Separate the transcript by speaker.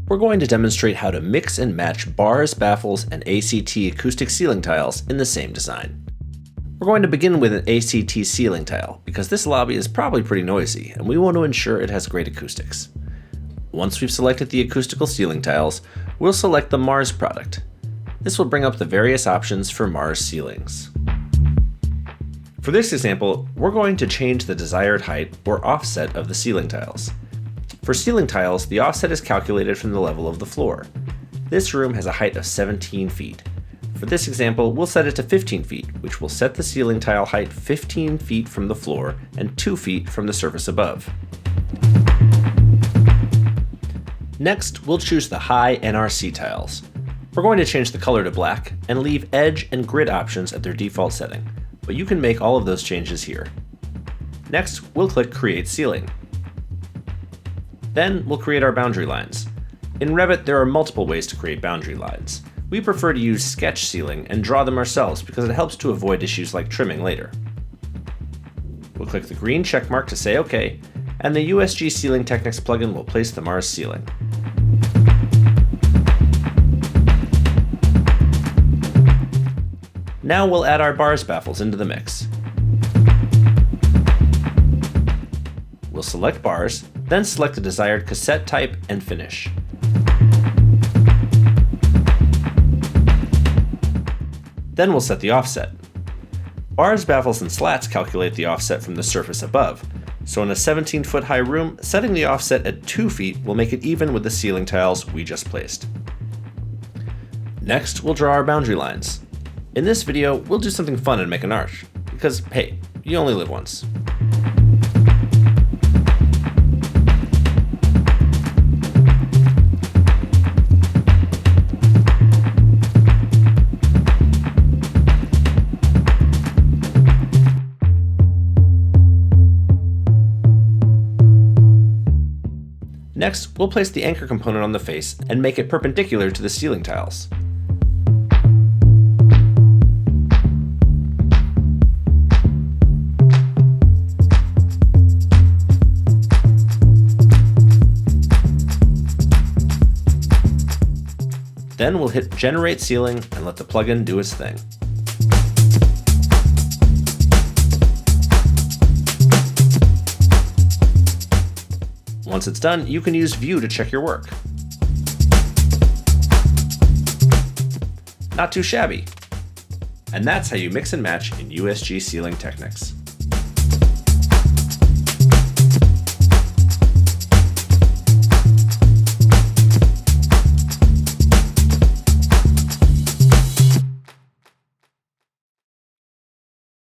Speaker 1: we're going to demonstrate how to mix and match Barz, baffles, and ACT acoustic ceiling tiles in the same design. We're going to begin with an ACT ceiling tile, because this lobby is probably pretty noisy, and we want to ensure it has great acoustics. Once we've selected the acoustical ceiling tiles, we'll select the Barz product. This will bring up the various options for Barz ceilings. For this example, we're going to change the desired height or offset of the ceiling tiles. For ceiling tiles, the offset is calculated from the level of the floor. This room has a height of 17 feet. For this example, we'll set it to 15 feet, which will set the ceiling tile height 15 feet from the floor and 2 feet from the surface above. Next, we'll choose the high NRC tiles. We're going to change the color to black and leave edge and grid options at their default setting, but you can make all of those changes here. Next, we'll click Create Ceiling. Then we'll create our boundary lines. In Revit, there are multiple ways to create boundary lines. We prefer to use sketch ceiling and draw them ourselves because it helps to avoid issues like trimming later. We'll click the green check mark to say OK, and the USG Ceiling Technix plugin will place the Barz ceiling. Now we'll add our Barz baffles into the mix. We'll select Barz, then select the desired cassette type and finish. Then we'll set the offset. Barz baffles and slats calculate the offset from the surface above, so in a 17-foot high room, setting the offset at 2 feet will make it even with the ceiling tiles we just placed. Next, we'll draw our boundary lines. In this video, we'll do something fun and make an arch, because hey, you only live once. Next, we'll place the anchor component on the face and make it perpendicular to the ceiling tiles. Then we'll hit Generate Ceiling and let the plugin do its thing. Once it's done, you can use View to check your work. Not too shabby. And that's how you mix and match in USG Ceiling Technix.